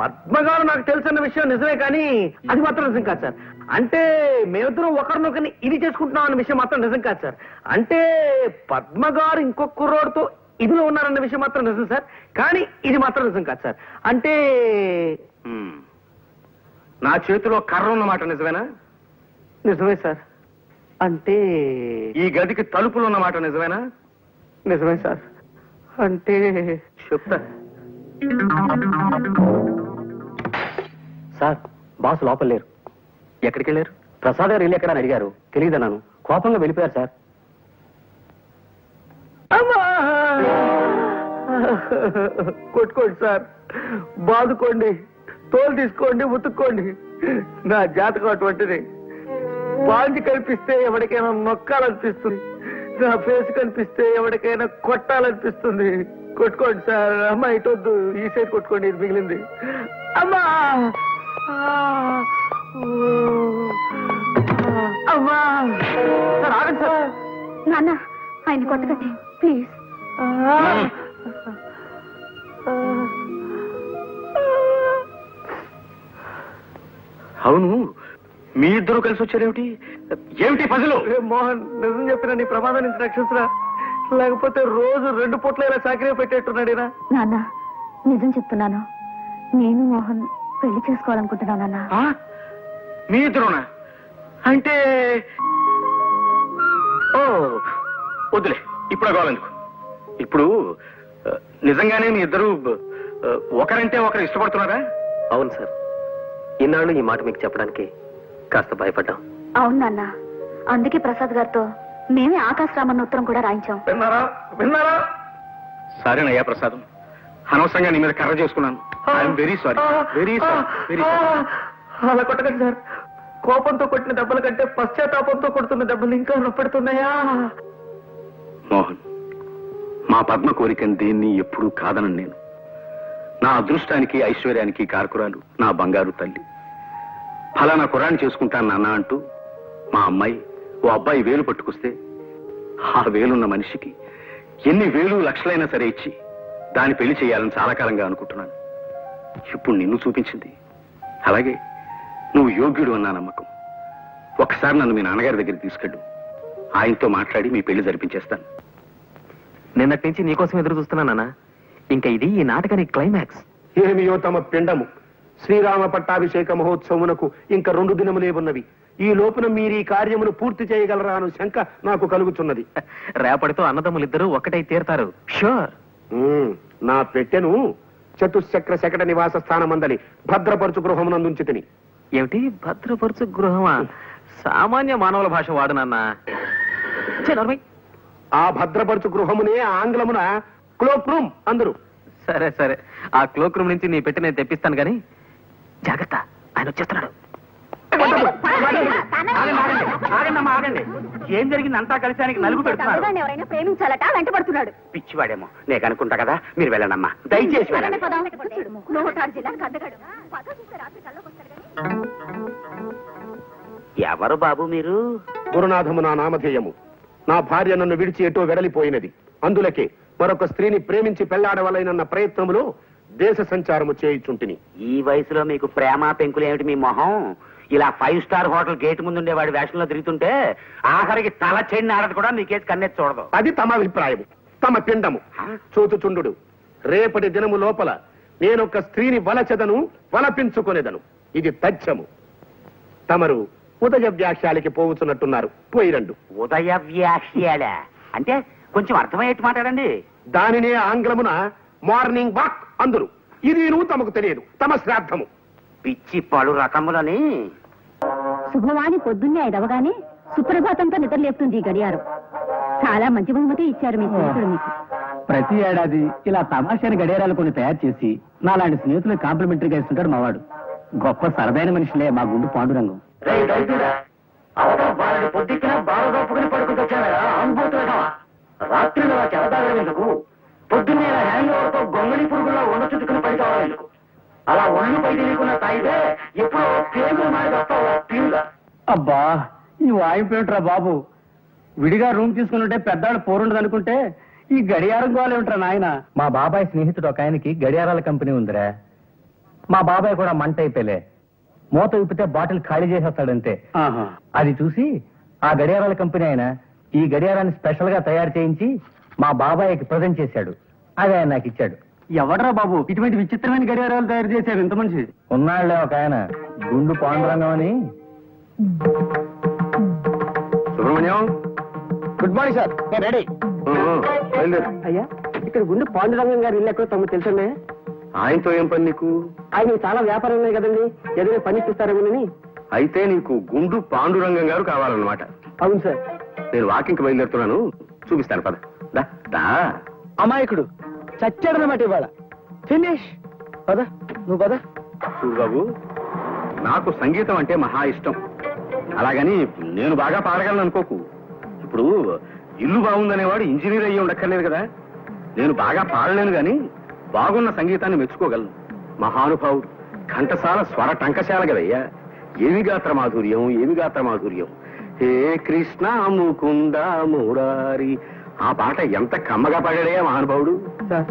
పద్మ గారు నాకు తెలుసన్న విషయం నిజమే, కానీ అది మాత్రం నిజం కాదు సార్. అంటే మేమిద్దరం ఒకరినొకరిని ఇది చేసుకుంటున్నాం అన్న విషయం మాత్రం నిజం కాదు సార్. అంటే పద్మ గారు ఇంకొక కుర్రోడితో ఇదిలో ఉన్నారన్న విషయం మాత్రం నిజం సార్, కానీ ఇది మాత్రం నిజం కాదు సార్. అంటే నా చేతిలో కర్ర ఉన్నమాట నిజమేనా? నిజమే సార్. అంటే ఈ గదికి తలుపులు ఉన్నమాట నిజమేనా? నిజమే సార్. అంటే చెప్తా. సార్, బాస్ లోపల లేరు. ఎక్కడికి వెళ్ళారు? ప్రసాద్ గారు ఇల్లు ఎక్కడ అని అడిగారు. తెలియదన్నాను. కోపంగా వెళ్ళిపోయారు సార్. కొట్టుకోండి సార్, బాదుకోండి, తోలు తీసుకోండి, ఉతుక్కోండి. నా జాతకం అటువంటిది. పాంచి కనిపిస్తే ఎవరికైనా నొక్కాలనిపిస్తుంది, నా ఫేస్ కనిపిస్తే ఎవరికైనా కొట్టాలనిపిస్తుంది. కొట్టుకోండి సార్. అమ్మా ఇటొద్దు, ఈ సైడ్ కొట్టుకోండి, ఇది మిగిలింది. అమ్మా అమ్మా. సార్ ఆగండి సార్. నాన్న, ఆయన కొట్టకండి ప్లీజ్. అవును, మీ ఇద్దరు కలిసి వచ్చారేమిటి? ఏమిటి పజలు? మోహన్, నిజం చెప్పిన నీ ప్రమాదం నుంచి రక్షించరా, లేకపోతే రోజు 2 పూట్ల ఇలా చాకరీ పెట్టేట్టున్నాడేనా? నాన్న, నిజం చెప్తున్నాను. నేను మోహన్ పెళ్లి చేసుకోవాలనుకుంటున్నాను నాన్న. మీ ఇద్దరునా? అంటే ఓ వద్దులే, ఇప్పుడు కావాలనుకో. ఇప్పుడు నిజంగానే మీ ఇద్దరు ఒకరంటే ఒకరు ఇష్టపడుతున్నారా? అవును సార్. ఇన్నాళ్ళు ఈ మాట మీకు చెప్పడానికి కాస్త భయపడ్డాం. అవును నాన్న, అందుకే ప్రసాద్ గారితో మేమే ఆకాశరామన్న ఉత్తరం కూడా రాయించాం. విన్నారా? విన్నారా? సరేనయ్యా ప్రసాదం, అనవసరంగా నీ మీద కర్ర చేసుకున్నాను. I'm very sorry, very sorry, very sorry. అలా కొట్టకండి సార్. కోపంతో కొట్టిన దెబ్బల కంటే పశ్చాత్తాపంతో కొడుతున్న దెబ్బలు ఇంకా నొప్పెడుతున్నాయా? మోహన్, మా పద్మ కోరికని దేన్ని ఎప్పుడూ కాదనను నేను. నా అదృష్టానికి ఐశ్వర్యానికి కారకురాలు నా బంగారు తల్లి. ఫలానా కుర్రాన్ని చేసుకుంటాను నాన్న అంటూ మా అమ్మాయి ఓ అబ్బాయి వేలు పట్టుకొస్తే ఆ వేలున్న మనిషికి ఎన్ని వేలు లక్షలైనా సరే ఇచ్చి దాన్ని పెళ్లి చేయాలని చాలా కాలంగా అనుకుంటున్నాను. ఇప్పుడు నిన్ను చూపించింది. అలాగే నువ్వు యోగ్యుడు అన్నా నమ్మకం. ఒకసారి నన్ను మీ నాన్నగారి దగ్గరికి తీసుకెళ్ళు. ఆయనతో మాట్లాడి మీ పెళ్లి జరిపించేస్తాను. నిన్నటి నుంచి నీకోసం ఎదురు చూస్తున్నానా? ఇంకా ఇది ఈ నాటకానికి క్లైమాక్స్. ఏమియో తమ పిండము. శ్రీరామ పట్టాభిషేక మహోత్సవమునకు ఇంకా 2 దినములే ఉన్నవి. ఈ లోపున మీరు ఈ కార్యమును పూర్తి చేయగలరా అను శంక నాకు కలుగుతున్నది. రేపటితో అన్నదమ్ములిద్దరూ ఒక్కటై తీరతారు. షూర్. నా పెట్టెను చతుశ్చక్ర శకట నివాస స్థానమందలి భద్రపరచు గృహమునందుంచి తిని. ఏమిటి భద్రపరచు గృహమా? సామాన్య మానవుల భాష వాడునన్నా. ఆ భద్రపరచు గృహమునే ఆంగ్లమున క్లోక్ రూమ్ అందరు. సరే సరే, ఆ క్లోక్ రూమ్ నుంచి నీ పెట్టి నేను తెప్పిస్తాను గాని జాగ్రత్త, ఆయన వచ్చేస్తున్నాడు. ఆగండి. ఏం జరిగింది? అంతా కలిసానికి నలుగు పెడుతున్నారు. ఎవరైనా ప్రేమించాలట వెంటబడుతున్నాడు. పిచ్చివాడేమో నేను అనుకుంటా కదా. మీరు వెళ్ళండమ్మా, దయచేసి వెళ్ళండి. ఎవరు బాబు మీరు? గురునాథము నా నామధేయము. నా భార్య నన్ను విడిచి ఎటో వెడలిపోయినది. అందులకే మరొక స్త్రీని ప్రేమించి పెళ్లాడవలైనన్న ప్రయత్నములో దేశ సంచారము చేయుచుంటిని. ఈ వయసులో మీకు ప్రేమ పెంకులు ఏమిటి మీ మొహం? ఇలా 5 స్టార్ హోటల్ గేట్ ముందుండే వాడి వేషంలో తిరుగుతుంటే ఆఖరికి తల చెడిని ఆడదు కూడా మీకేసి కన్నెత్తి చూడదు. అది తమ అభిప్రాయము, తమ పిండము. చూచుచుండు, రేపటి దినము లోపల నేనొక స్త్రీని వలచెదను, వలపించుకొనేదను. ఇది తథ్యము. తమరు ఉదయ వ్యాఖ్యాలకి పోవుచున్నట్టున్నారు. పోయిరండు. ఉదయ వ్యాఖ్యాల అంటే కొంచెం అర్థమయ్యేట్టు మాట్లాడండి. దానినే ఆంగ్లమున మార్నింగ్ వాక్ అందురు. ఇది తమకు తెలియదు. తమ శ్రాద్ధము. పిచ్చి పలు రకములని. శుభవాణి పొద్దున్నే 5 అవగానే సుప్రభాతంతో నిద్రలేపుతుంది ఈ గడియారం. చాలా మంచి బహుమతి ఇచ్చారు మీ స్నేహితుడు మీకు. ప్రతి ఏడాది ఇలా తమాషాని గడియారాలు కొన్ని తయారు చేసి నాలాంటి స్నేహితులు కాంప్లిమెంటరీగా ఇస్తుంటాడు మావాడు. గొప్ప సరదైన మనుషులే మా గుండు పాండురంగం. రాత్రి చెరదాగేందుకు పొద్దున్నే హ్యాంగ్ గొంగళి పురుగుల్లో ఉండ చుట్టుకుని పడి కావాలెందుకు? అలా ఒళ్ళు పై తెలియకుండా తాగితే ఎప్పుడో పేగులు మారి వస్తావు. అబ్బా, ఈ వాయిపేమిట్రా బాబు. విడిగా రూమ్ తీసుకున్నట్టే పెద్దాడు పోరుండదు అనుకుంటే ఈ గడియారం గోలేమిట్రా నాయన. మా బాబాయ్ స్నేహితుడు ఒక ఆయనకి గడియారాల కంపెనీ ఉందిరా. మా బాబాయ్ కూడా మంట అయిపోలే. మూత విప్పితే బాటిల్ ఖాళీ చేసేస్తాడంతే. అది చూసి ఆ గడియారాల కంపెనీ ఆయన ఈ గడియారాన్ని స్పెషల్ గా తయారు చేయించి మా బాబాయ్కి ప్రజెంట్ చేశాడు. అది ఆయన నాకు ఇచ్చాడు. ఎవడరా బాబు ఇటువంటి విచిత్రమైన గడియారాలు తయారు చేశారు ఇంత మనిషి? ఉన్నాళ్లే ఒక ఆయన, గుండు పాండురంగం అని. Subrahmanyam, good morning sir. నేను రెడీ. అయ్యా, ఇక్కడ గుండు పాండురంగం గారు ఇల్లు ఎక్కడో తమకు తెలుసండి. ఆయనతో ఏం పని నీకు? ఆయన చాలా వ్యాపారం ఉన్నాయి కదండి, ఏదైనా పని ఇప్పిస్తారేమోనని. అయితే నీకు గుండు పాండురంగం గారు కావాలన్నమాట. అవును సార్. నేను వాకింగ్కి బయలుదేరుతున్నాను, చూపిస్తాను. పద. అమాయకుడు చచ్చాడనమాట ఇవాళ. ఫినిష్. పద, నువ్వు పద. చూడు బాబు, నాకు సంగీతం అంటే మహా ఇష్టం. అలాగని నేను బాగా పాడగలను అనుకోకు. ఇప్పుడు ఇల్లు బాగుందనేవాడు ఇంజనీర్ అయ్యి ఉండక్కర్లేదు కదా. నేను బాగా పాడలేను గాని బాగున్న సంగీతాన్ని మెచ్చుకోగలను. మహానుభావుడు, ఘంటసాల స్వర టంకశాల కదయ్యా. ఏమి గాత్ర మాధుర్యం, ఏమి గాత్ర మాధుర్యం. హే కృష్ణ ముకుంద మురారి. ఆ పాట ఎంత కమ్మగా పాడాడయ్యా మహానుభావుడు. సార్,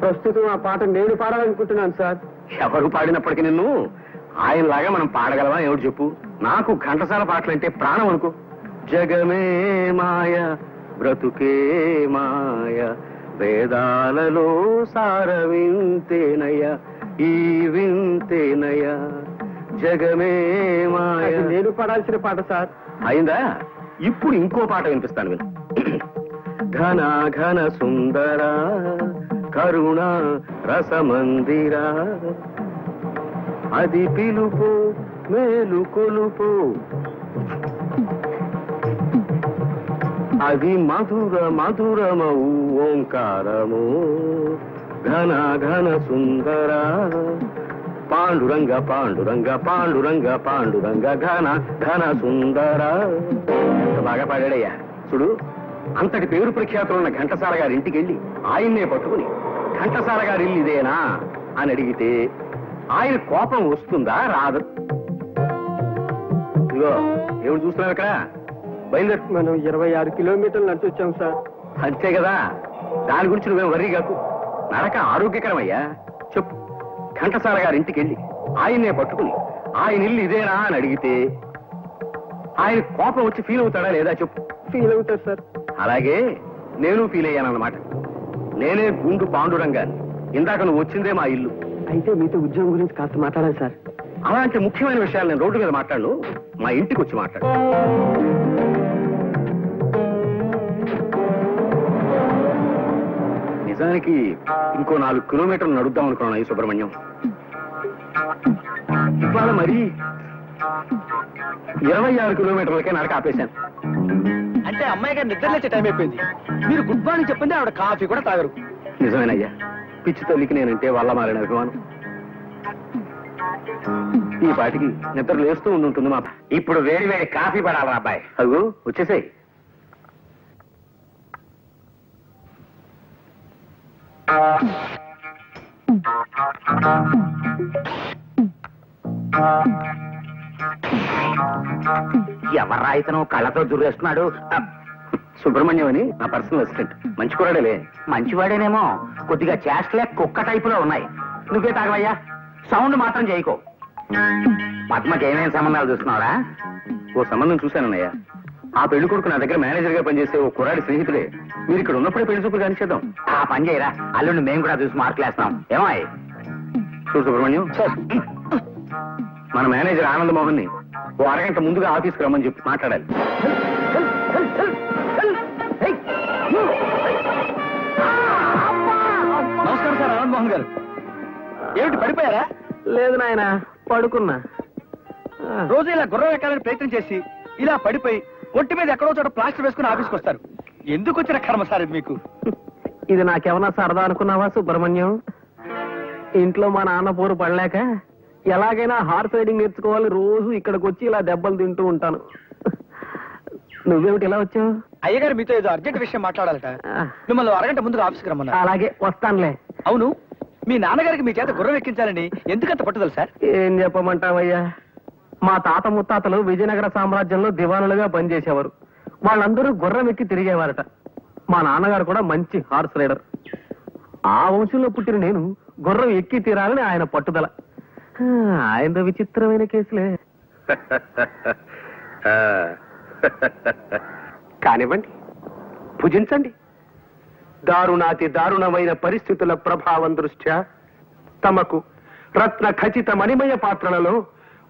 ప్రస్తుతం ఆ పాట నేను పాడాలనుకుంటున్నాను సార్. ఎవరు పాడినప్పటికీ నిన్ను ఆయనలాగా మనం పాడగలవా ఏమిటి చెప్పు? నాకు ఘంటసాల పాటలంటే ప్రాణం అనుకో. జగమే మాయ బ్రతుకే మాయ, వేదాలలో సార వింతేనయ, ఈ వింతేనయ. జగమే మాయ. నేను పాడాల్సిన పాట సార్. అయిందా? ఇప్పుడు ఇంకో పాట వినిపిస్తాను విను. ఘన ఘన సుందర కరుణ రసమందిర, అది పిలుపు మేలు కొలుపు, అది మధుర మధురమౌ ఓంకారము. ఘన ఘన సుందర పాండురంగ పాండురంగ పాండురంగ పాండురంగ ఘన ఘన సుందర. ఎంత బాగా పాడాడయ్యా. చూడు, అంతటి పేరు ప్రఖ్యాతులున్న ఘంటసాల గారి ఇంటికి వెళ్ళి ఆయన్నే పట్టుకుని ఘంటసాల గారి ఇల్లు ఇదేనా అని అడిగితే ఆయన కోపం వస్తుందా రాదు? ఇదిగో ఏమిటి చూస్తున్నావు ఇక్కడ? బయలుదేరు. మనం 26 కిలోమీటర్లు నడిచి వచ్చాం సార్. అంతే కదా, దాని గురించి నువ్వేం వర్రీ కాకు. నడక ఆరోగ్యకరమయ్యా. చెప్పు, ఘంటసాల గారి ఇంటికి వెళ్ళి ఆయన్నే పట్టుకుని ఆయన ఇల్లు ఇదేనా అని అడిగితే ఆయన కోపం వచ్చి ఫీల్ అవుతాడా లేదా చెప్పు. ఫీల్ అవుతారు సార్. అలాగే నేను ఫీల్ అయ్యానన్నమాట. నేనే గుండు పాండురంగాన్ని. ఇందాక నువ్వు వచ్చిందే మా ఇల్లు. అయితే మీతో ఉద్యోగం గురించి కాస్త మాట్లాడాలి సార్. అలాంటి ముఖ్యమైన విషయాలు నేను రోడ్డు మీద మాట్లాడను, మా ఇంటికి వచ్చి మాట్లాడు. నిజానికి ఇంకో 4 కిలోమీటర్లు నడుద్దాం అనుకున్నాను ఈ సుబ్రహ్మణ్యం. ఇవాళ మరి 26 కిలోమీటర్లకే నడక ఆపేశాను. అంటే అమ్మాయి గారు నిద్ర లేచే టైం అయిపోయింది. మీరు గుడ్ మార్నింగ్ చెప్పింది ఆవిడ కాఫీ కూడా తాగరు. నిజమేనయ్యా, పిచ్చి తల్లికి నేనంటే వల్ల మారిన అభిమానం. ఈ పాటికి నిద్ర లేస్తూ ఉంటుంది మా. ఇప్పుడు వేడి వేడి కాఫీ పడాలి అబ్బాయి. అదిగో వచ్చేసాయి. ఎవర్రా ఇతను కళ్ళతో దుర్రేస్తున్నాడు? సుబ్రహ్మణ్యం అని నా పర్సనల్ అసిస్టెంట్. మంచి కూడాడేలే. మంచివాడేనేమో, కొద్దిగా చేష్టలే కుక్క టైపులో ఉన్నాయి. నువ్వే తాగవయ్యా, సౌండ్ మాత్రం చేయకో. పద్మకి ఏమేమి సంబంధాలు చూస్తున్నావురా? ఓ సంబంధం చూశానన్నయ్య. ఆ పెళ్లి కొడుకు నా దగ్గర మేనేజర్ గా పనిచేసే ఓ కుర్రాడి స్నేహితుడే. మీరు ఇక్కడ ఉన్నప్పుడే పెళ్లి చూపులు కానిచేద్దాం. ఆ పని చేయరా, అల్లుండి మేము కూడా చూసి మార్కులేస్తాం. ఏమాయ్? చూడు సుబ్రహ్మణ్యం, మన మేనేజర్ ఆనంద్ మోహన్ ని ఓ అరగంట ముందుగా ఆఫీస్కి రమ్మని చెప్పి మాట్లాడాలి. నమస్కారం సార్ ఆనంద్ మోహన్ గారు. ఏమిటి పడిపోయారా? లేదు నాయన, పడుకున్నా. రోజు ఇలా గుర్రం ఎక్కాలని ప్రయత్నం చేసి ఇలా పడిపోయి ఒంటి మీద ఎక్కడో చోట ప్లాస్టర్ వేసుకుని ఆఫీస్కి వస్తారు. ఎందుకు వచ్చిన కర్మ సార్ ఇది మీకు? ఇది నాకేమన్నా సరదా అనుకున్నావా సుబ్రహ్మణ్యం? ఇంట్లో మా నాన్న పోరు పడలేక ఎలాగైనా హార్స్ రైడింగ్ నేర్చుకోవాలి, రోజు ఇక్కడికి వచ్చి ఇలా దెబ్బలు తింటూ ఉంటాను. నువ్వేమిటి ఇలా వచ్చావు? అయ్యగారు మీతో ఏదో అర్జెంట్ విషయం మాట్లాడాలట. మిమ్మల్ని అరగంట ముందుగా ఆఫీస్కి రమ్మన్నారు. అలాగే వస్తానులే. అవును, మీ నాన్నగారికి మీ చేత గుర్రం ఎక్కించాలని ఎందుకంత పట్టుదల సార్? ఏం చెప్పమంటావయ్యా, మా తాత ముత్తాతలు విజయనగర సామ్రాజ్యంలో దివానులుగా పనిచేసేవారు. వాళ్ళందరూ గుర్రం ఎక్కి తిరిగేవారట. మా నాన్నగారు కూడా మంచి హార్స్ రైడర్. ఆ వంశంలో పుట్టిన నేను గుర్రం ఎక్కి తీరాలని ఆయన పట్టుదల. ఆయన విచిత్రమైన కేసులే. కానివ్వండి, భుజించండి. దారుణాతి దారుణమైన పరిస్థితుల ప్రభావం దృష్ట్యా తమకు రత్న ఖచ్చిత మణిమయ పాత్రలలో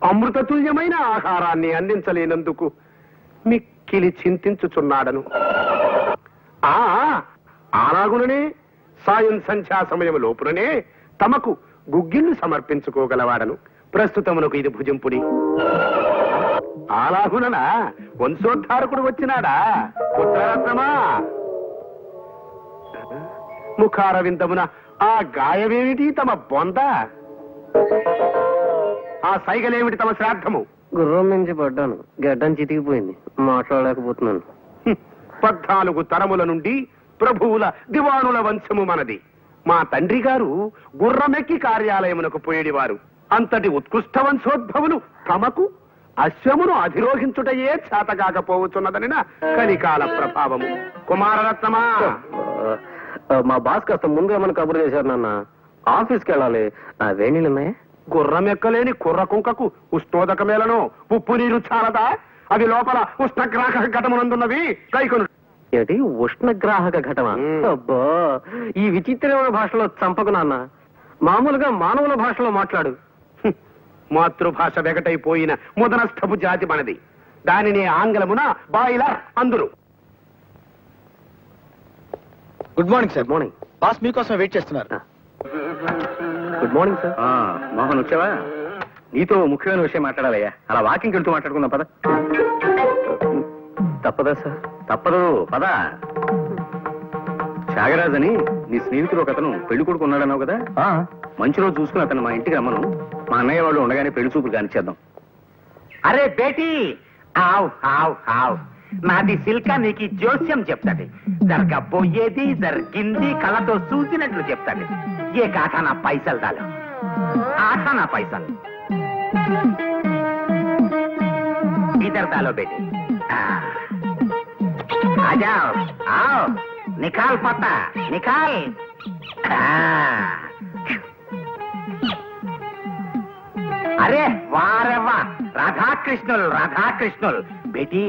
అమృతతుల్యమైన ఆహారాన్ని అందించలేనందుకు మిక్కిలి చింతించుచున్నాడను. అలాగుననే సాయం సంధ్యా సమయం లోపుననే తమకు గుగ్గిళ్ళు సమర్పించుకోగలవాడను. ప్రస్తుతమునకు ఇది భుజింపుడి. అలాగుననా వంశోద్ధారకుడు వచ్చినాడా? పుత్రరత్నమా, ముఖారవిందమున ఆ గాయమేమిటి తమ బొంద? ఆ సైగలేమిటి తమ శ్రాద్ధము? గుర్రం నుంచి పడ్డాను, గడ్డం చితికిపోయింది, మాట్లాడలేకపోతున్నాను. 14 తరముల నుండి ప్రభువుల దివానుల వంశము మనది. మా తండ్రి గారు గుర్రమెక్కి కార్యాలయమునకు పోయేడివారు. అంతటి ఉత్కృష్ట వంశోద్భవులు తమకు అశ్వమును అధిరోహించుటయే చేతగాకపోవచ్చున్నదనిన కలికాల ప్రభావము. కుమారరత్నమా, మా బాస్ కాస్త ముందుగా మన కబురు చేశారు నాన్న. ఆఫీస్కి వెళ్ళాలి. వేణీలున్నాయా? గుర్రమెక్కలేని కుర్ర కుంకకు ఉష్ణోదకమేలను ఉప్పు నీరు చాలదా? అవి లోపల ఉష్ణగ్రాహక ఘటమునందున్నవి. కైకొను. ఏమిటి ఉష్ణగ్రాహక ఘటమా? అబ్బా, ఈ విచిత్రమైన భాషలో చంపకు నాన్న. మామూలుగా మానవుల భాషలో మాట్లాడు. మాతృభాష వెగటైపోయిన ముదనస్థపు జాతి మనది. దానిని ఆంగ్లమున బాయిలర్ అందురు. Good morning sir. Morning. Boss మీకోసం వెయిట్ చేస్తున్నారు. Good morning sir. మోహన్ వచ్చావా? నీతో ముఖ్యమైన విషయం మాట్లాడాలయ్యా. అలా వాకింగ్ వెళ్తూ మాట్లాడుకుందాం పద. తప్పదా సార్? తప్పదు, పద. త్యాగరాజ్ అని నీ స్నేహితుడు ఒక అతను పెళ్లి కొడుకు ఉన్నాడన్నావు కదా, మంచి రోజు చూసుకుని అతను మా ఇంటికి రమ్మను. మా అన్నయ్య వాళ్ళు ఉండగానే పెళ్లి చూపులు కానిచ్చేద్దాం. అరే బేటీ, ఆవ్ ఆవ్ ఆవ్, నాది సిల్కా నీకు ఈ జోస్యం చెప్తాది. జరగబోయేది జరిగింది కళ్ళతో చూసినట్లు చెప్తాది. ఏ కాఠా నా పైసలు దాలు, ఆఠా నా పైసలు इधर डालो बेटी. आ जाओ, आओ, निकाल पत्ता, निकाल. अरे वाह रे वाह, राधा कृष्णुल बेटी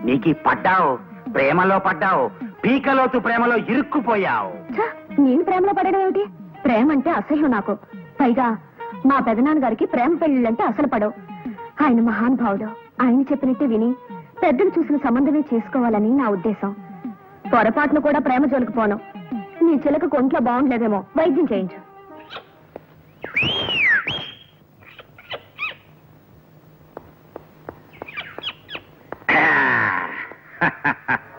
నీకి పడ్డావు, ప్రేమలో పడ్డావు, పీకలోతు ప్రేమలో ఇరుక్కుపోయావు. నేను ప్రేమలో పడడం ఏమిటి? ప్రేమ అంటే అసహ్యం నాకు. పైగా మా పెదనాన్న గారికి ప్రేమ పెళ్లిళ్ళంటే అసలు పడవు. ఆయన మహానుభావుడు. ఆయన చెప్పినట్టే విని పెద్దలు చూసిన సంబంధమే చేసుకోవాలని నా ఉద్దేశం. పొరపాటును కూడా ప్రేమ జోలికి పోను. నీ చిలక కొంట్లో బాగుండలేదేమో, వైద్యం చేయించు.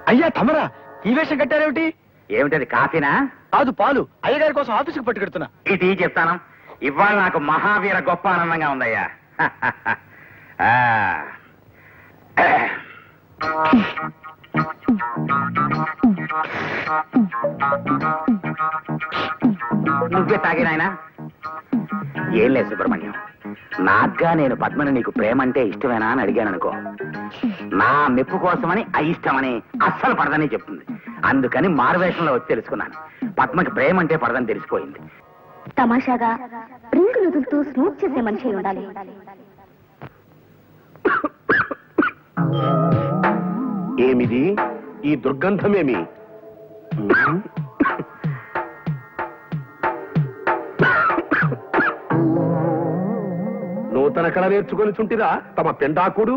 అయ్యా తమరా, ఈ వేషం కట్టారేమిటి? ఏమిటది, కాఫీనా? కాదు, పాలు. అయ్యగారి కోసం ఆఫీసుకు పట్టుకెడుతున్నా. ఇది చెప్తాను. ఇవాళ నాకు మహావీర గొప్ప ఆనందంగా ఉందయ్యా. నువ్వే తాగినాయనా? ఏం లేదు సుబ్రహ్మణ్యం, నాగ్గా నేను పద్మని నీకు ప్రేమ అంటే ఇష్టమేనా అని అడిగాను అనుకో, నా మెప్పు కోసమని అయిష్టమని అస్సలు పడదని చెప్తుంది. అందుకని మారువేషంలో వచ్చి తెలుసుకున్నాను. పద్మకి ప్రేమ అంటే పడదని తెలిసిపోయింది. తమాషాగా రింగులు వదులుతూ స్మూత్ చేసే మనిషి ఉండాలి. ఏమిది ఈ దుర్గంధమేమి? నూతన కళ నేర్చుకొని చుంటిరా తమ పెండాకుడు?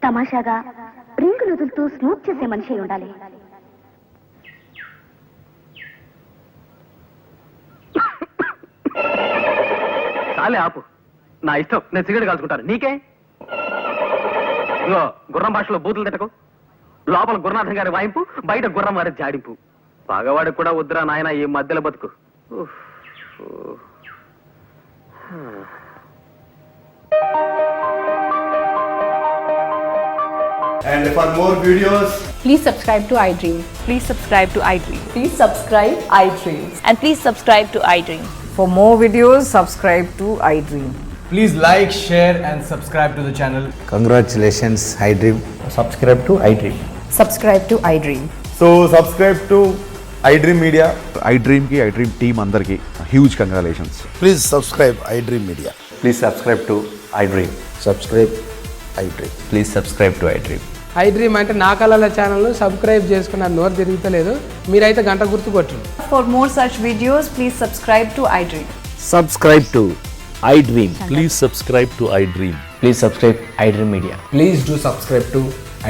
తమాషాగా రింగులు వదులుతూ స్మూత్ చేసే మనిషి ఉండాలి. చాలే ఆపు. నా ఇష్టం, నేను సిగరెట్ కాల్చుకుంటాను. నీకే? ఇగో, గుర్రం భాషలో బూతులు తిట్టకు. లోపల గురునాథం గారి వాయింపు, బయట గుర్రం వారి జాడింపు. పగవాడికి కూడా వద్దురా నాయన ఈ మధ్యలో బతుకు. And for more videos, Please subscribe to iDream. Please subscribe to iDream. Please subscribe iDream. And please subscribe to iDream. For more videos, subscribe to iDream. please like, share and subscribe to the channel. Congratulations, iDream. Subscribe to iDream. Subscribe to iDream. So subscribe to iDream Media. iDream की iDream team अंदर की huge congratulations. Please subscribe iDream Media. Please subscribe to iDream. Subscribe iDream. Please subscribe to iDream. iDream అంటే నా కళల channel subscribe చేసుకున్న నోరు తిరుగుతలేదు. మీరైతే గంట గుర్తు కొట్టండి. For more such videos, please subscribe to iDream. Subscribe to iDream. Please subscribe to iDream. Please subscribe iDream Media. Please do subscribe to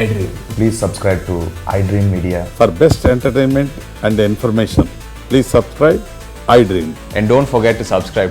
iDream. Please subscribe to iDream Media. For best entertainment and information, please subscribe iDream. And don't forget to subscribe to